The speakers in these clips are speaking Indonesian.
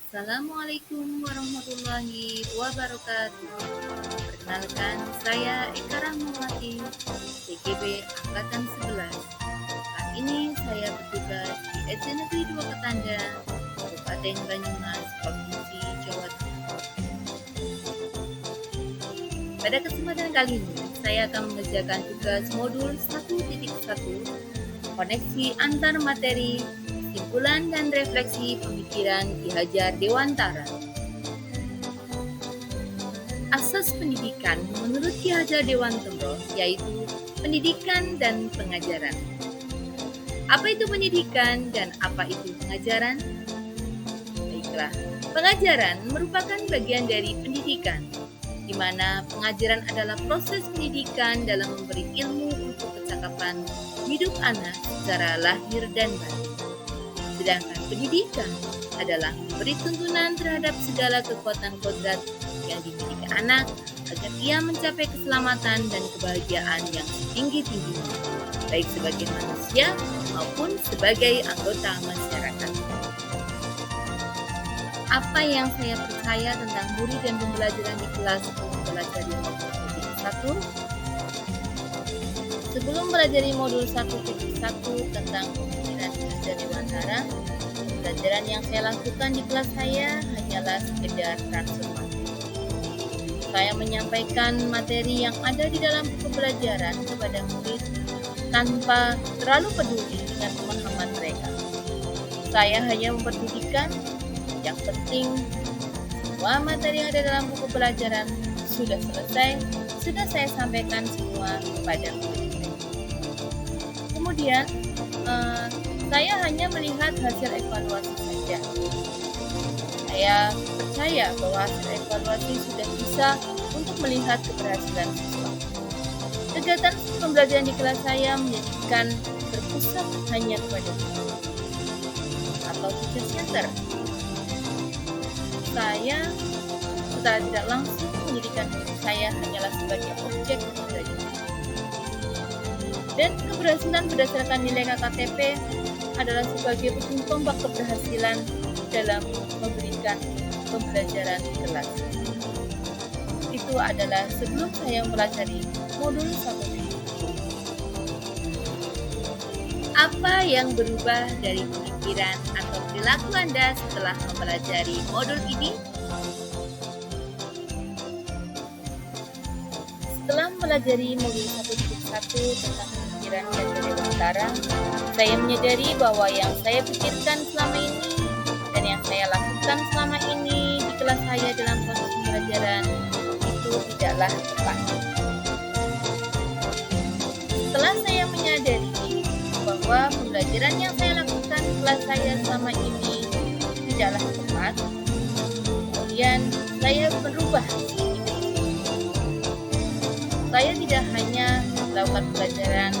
Assalamualaikum warahmatullahi wabarakatuh. Perkenalkan, saya Eka Rahmawati, TGB Angkatan 11. Saat ini saya bertugas di SD Negeri 2 Ketanda, Kabupaten Banyumas, Provinsi Jawa Tengah. Pada kesempatan kali ini, saya akan mengerjakan tugas modul 1.1, koneksi antar materi, simpulan dan refleksi pemikiran Ki Hajar Dewantara. Asas pendidikan menurut Ki Hajar Dewantara yaitu pendidikan dan pengajaran. Apa itu pendidikan dan apa itu pengajaran? Baiklah, pengajaran merupakan bagian dari pendidikan, di mana pengajaran adalah proses pendidikan dalam memberi ilmu untuk kecakapan hidup anak secara lahir dan batin. Sedangkan pendidikan adalah memberi tuntunan terhadap segala kekuatan kodrat yang dimiliki anak agar ia mencapai keselamatan dan kebahagiaan yang tinggi-tingginya, baik sebagai manusia maupun sebagai anggota masyarakat. Apa yang saya percaya tentang murid dan pembelajaran di kelas mempelajari modul 1? Sebelum mempelajari modul 1.1 tentang pemikiran Ki Hajar Dewantara, pembelajaran yang saya lakukan di kelas saya hanyalah sekedar transformasi. Saya menyampaikan materi yang ada di dalam buku pelajaran kepada murid tanpa terlalu peduli dengan pemahaman mereka. Saya hanya memperdulikan yang penting semua materi yang ada dalam buku pelajaran sudah selesai, sudah saya sampaikan semua kepada murid. Kemudian saya hanya melihat hasil evaluasi saja. Saya percaya bahwa hasil evaluasi sudah bisa untuk melihat keberhasilan siswa. Kegiatan pembelajaran di kelas saya menjadikan berpusat hanya kepada guru atau teacher center. Saya secara tidak langsung menjadikan diri saya hanyalah sebagai objek pembelajaran. Dan keberhasilan berdasarkan nilai KKTP adalah sebagai ujung tombak keberhasilan dalam memberikan pembelajaran di kelas. Itu adalah sebelum saya mempelajari modul 1. Apa yang berubah dari pemikiran atau perilaku Anda setelah mempelajari modul ini? Setelah mempelajari modul 1.1 tentang pemikiran Ki Hajar Dewantara, saya menyadari bahwa yang saya pikirkan selama ini dan yang saya lakukan selama ini di kelas saya dalam proses pembelajaran itu tidaklah tepat. Setelah saya menyadari bahwa pembelajaran yang saya lakukan di kelas saya selama ini tidaklah tepat, kemudian saya berubah. Saya tidak hanya melakukan pembelajaran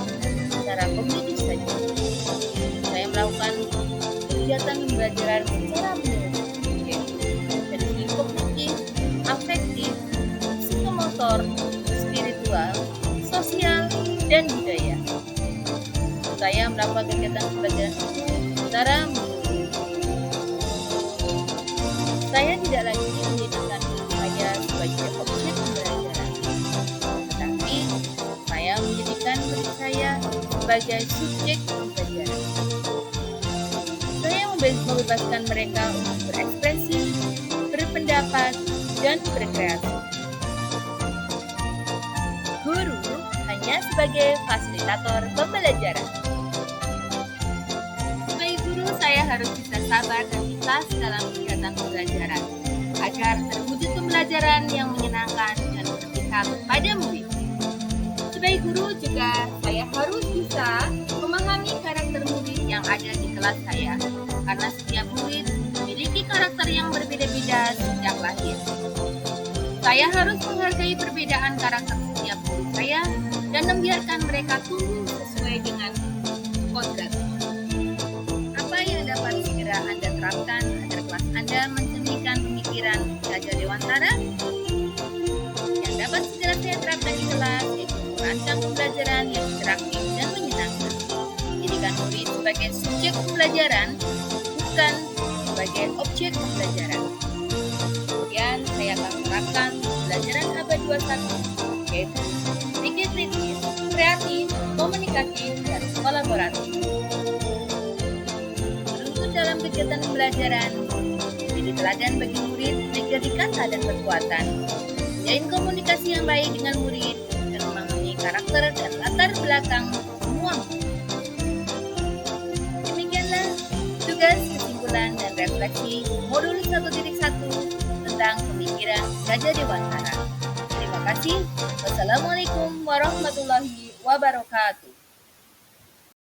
secara kognitif saja. Saya melakukan kegiatan pembelajaran secara menyeluruh, yaitu dari segi kognitif, afektif, psikomotor, spiritual, sosial, dan budaya. Saya melakukan kegiatan pembelajaran itu secara menyeluruh. Saya tidak lagi menjadikan diri saya sebagai objek pembelajaran, tetapi saya menjadikan diri saya sebagai subjek pembelajaran. Saya membebaskan mereka untuk berekspresi, berpendapat, dan berkreasi. Guru hanya sebagai fasilitator pembelajaran. Sebagai guru, saya harus bisa sabar dan ikhlas dalam kegiatan pembelajaran, agar terwujud pembelajaran yang menyenangkan dan berpihak pada murid. Sebagai guru juga, saya harus bisa memahami karakter murid yang ada di kelas saya, karena setiap murid memiliki karakter yang berbeda-beda sejak lahir. Saya harus menghargai perbedaan karakter setiap murid saya dan membiarkan mereka tumbuh sesuai dengan kodrat. Apa yang dapat segera Anda terapkan agar kelas Anda mencerminkan pemikiran Ki Hajar Dewantara? Yang dapat segera saya terapkan di kelas yaitu merancang pembelajaran yang interaktif dan menyenangkan. Jadikan murid sebagai subjek pembelajaran, bukan sebagai objek pembelajaran. Kemudian saya akan menerapkan pembelajaran ABA 21, yaitu berpikir kritis, kreatif, komunikatif, dan kolaboratif. Menuntut dalam kegiatan pembelajaran, jadi teladan bagi murid menjadi kata dan perbuatan, menjalin komunikasi yang baik dengan murid, dan memahami karakter dan latar belakang semua murid. Demikianlah tugas, kesimpulan, dan refleksi modul 1.1 tentang pemikiran gajah dewantara. Terima kasih. Wassalamualaikum warahmatullahi wabarakatuh.